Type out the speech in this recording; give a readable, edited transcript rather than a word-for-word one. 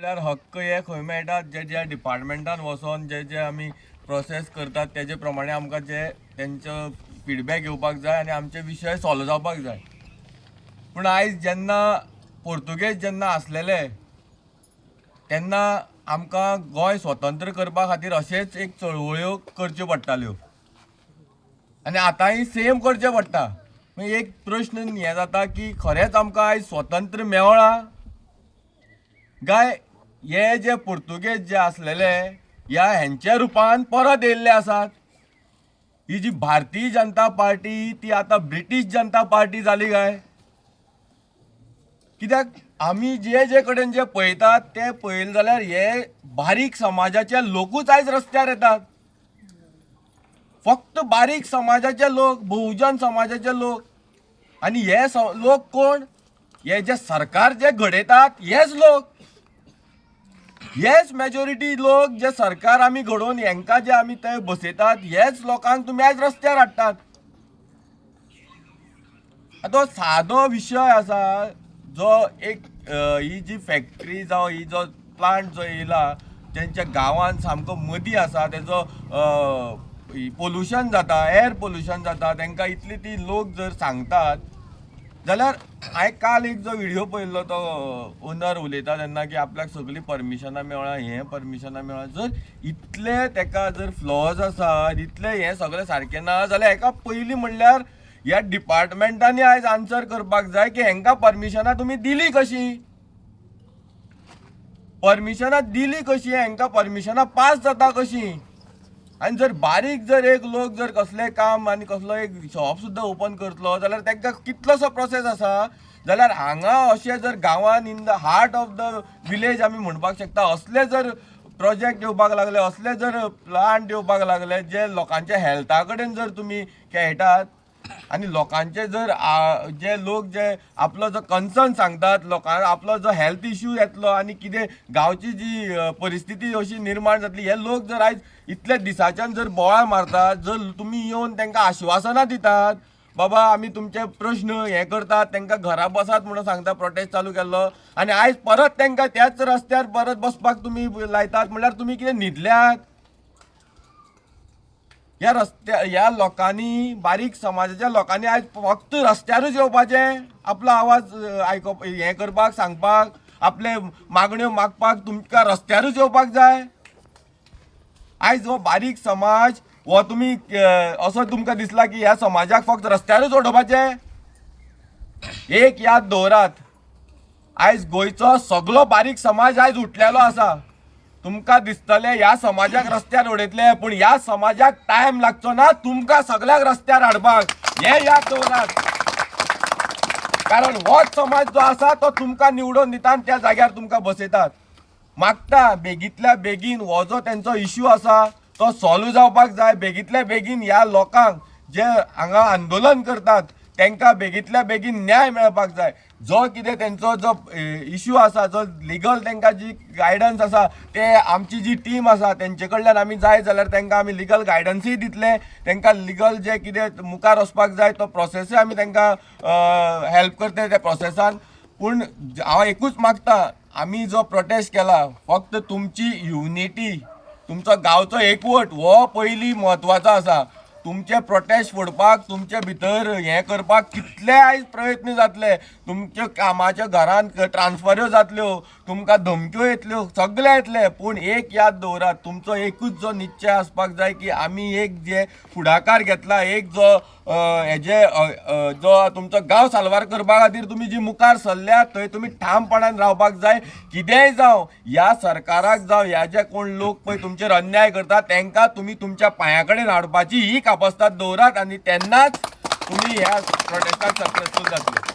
म्हळ्यार हक्क हे खंय मेळटात जे ज्या डिपार्टमेंटान वचोन जे आमी प्रोसेस करतात तेजे प्रमाणे आमकां जे तेंचो फिडबॅक येवपाक जाय आनी आमचे विशय सॉल्व जावपाक जाय. पूण आयज जेन्ना पोर्तुगेज जेन्ना आसलेले तेन्ना आमकां गोंय स्वतंत्र करपा खातीर अशेच एक चळवळ्यो करच्यो पडटाल्यो आनी आतांय सेम करचे पडटा. एक प्रश्न हे जाता की खरेंच आमकां आयज स्वतंत्र मेवळा काय हे जे पोर्तुगेज जे आसलेले हेंच्या रुपान परत येयल्ले आसात. ही जी भारतीय जनता पार्टी ती आतां ब्रिटीश जनता पार्टी जाली काय? कित्याक आमी जे कडेन जे पळयतात ते पळयलें जाल्यार हे बारीक समाजाचे लोकूच आयज रस्त्यार येतात. फक्त बारीक समाजाचे लोक, बहुजन समाजाचे लोक. आनी हे लोक कोण? हे जे सरकार जे घडयतात हेच लोक. हेच मेजॉरिटी लोक जे सरकार आमी घडोवन हेंकां जे आमी थंय बसयतात हेच लोकांक तुमी आयज रस्त्यार हाडटात. आतां सादो विशय आसा जो एक ही जी फॅक्टरी जावं ही जो प्लांट जो येयला तेंच्या गांवांत सामको मदीं आसा तेजो पोल्युशन जाता, एअर पोल्युशन जाता, तांकां इतली ती लोक जर सांगतात जाल्यार हांवें काल एक जो व्हिडिओ पळयल्लो तो ओनर उलयता तेन्ना की आपल्याक सगळी परमिशनां मेळ्ळा, हें परमिशनां मेळ्ळा. जर इतले तेका जर फ्लॉज आसात, इतले हें सगळें सारकें ना जाल्यार हेका पयलीं म्हणल्यार ह्या डिपार्टमेंटांनी आयज आन्सर करपाक जाय की हेंकां परमिशनां तुमी दिली कशी? परमिशनां दिली कशी? हेंकां परमिशनां पास जाता कशी? आनी जर बारीक जर एक लोक जर कसलें काम आनी कसलो एक शॉप सुद्दां ओपन करतलो जाल्यार तांकां कितलोसो प्रोसेस आसा. जाल्यार हांगा अशें जर गांवान in the heart of the village आमी म्हणपाक शकता असले जर प्रोजेक्ट येवपाक लागले, असले जर प्लांट येवपाक लागले जे लोकांच्या हेल्था कडेन जर तुमी खेळटात आनी लोकांचे जर जे लोक जे आपलो जो कन्सर्न सांगतात, लोकांक आपलो जो हेल्थ इश्यू येतलो आनी कितें गांवची जी परिस्थिती अशी निर्माण जातली, हे लोक जर आयज इतल्या दिसाच्यान जर बोवाळ मारतात, जर तुमी येवन तांकां आश्वासनां दितात बाबा आमी तुमचे प्रश्न हे करतात, तांकां घरा बसात म्हणून सांगता, प्रोटेस्ट चालू केल्लो आनी आयज परत तांकां त्याच रस्त्यार परत बसपाक तुमी लायतात म्हणल्यार तुमी कितें न्हिदल्यात? ह्या लोकांनी, बारीक समाजाच्या लोकांनी आयज फक्त रस्त्यारूच येवपाचें, आपलो आवाज आयकप हें करपाक सांगपाक, आपले मागण्यो मागपाक तुमकां रस्त्यारूच येवपाक जाय. आयज हो बारीक समाज हो तुमी असो तुमकां दिसला की ह्या समाजाक फक्त रस्त्यारूच उडोवपाचें? एक याद दवरात, आयज गोंयचो सगळो बारीक समाज आयज उठलेलो आसा. तुमकां दिसतलें ह्या समाजाक रस्त्यार उडयतले पूण ह्या समाजाक टायम लागचो ना तुमकां सगळ्याक रस्त्यार हाडपाक. हें याद दवरात. कारण होच समाज जो आसा तो तुमकां निवडून दिता आनी त्या जाग्यार तुमकां बसयतात. मागता बेगींतल्या बेगीन हो जो तेंचो इश्यू आसा तो सॉल्व जावपाक जाय. बेगींतल्या बेगीन ह्या लोकांक जे हांगा आंदोलन करतात तांकां बेगींतल्या बेगीन न्याय मेळपाक जाय. जो कितें तेंचो जो इश्यू आसा, जो लिगल तांकां जी गायडन्स आसा ते आमची जी टीम आसा तेंचे कडल्यान आमी जाय जाल्यार तांकां आमी लिगल गायडन्सूय दितले. तांकां लिगल जे कितें मुखार वचपाक जाय तो प्रोसेसूय आमी तांकां हेल्प करतले त्या प्रोसेसान. पूण हांव एकूच मागता, आमी जो प्रोटेस्ट केला फक्त तुमची युनिटी, तुमचो गांवचो एकवट हो पयलीं म्हत्वाचो आसा. तुमचे प्रोटेस्ट फोडपाक, तुमचे भितर हें करपाक कितले आयज प्रयत्न जातले, तुमच्या कामाच्या घरान ट्रान्सफऱ्यो जातल्यो, तुमकां धमक्यो येतल्यो, सगळे येतले. पूण एक याद दवरात, तुमचो एकूच जो निश्चय आसपाक जाय की आमी एक जे फुडाकार घेतला, एक जो हेजे जो तुमचो गांव साल्वार करपा खातीर तुमी जी मुखार सरल्यात थंय तुमी ठामपणान रावपाक जाय. कितेंय जावं ह्या सरकाराक जावं ह्या जे कोण लोक पळय तुमचेर अन्याय करतात तांकां तुमी तुमच्या पांया कडेन हाडपाची ही कापस्ताद दवरात आनी तेन्नाच तुमी ह्या प्रोटेस्टाक सक्सेसफूल जातले.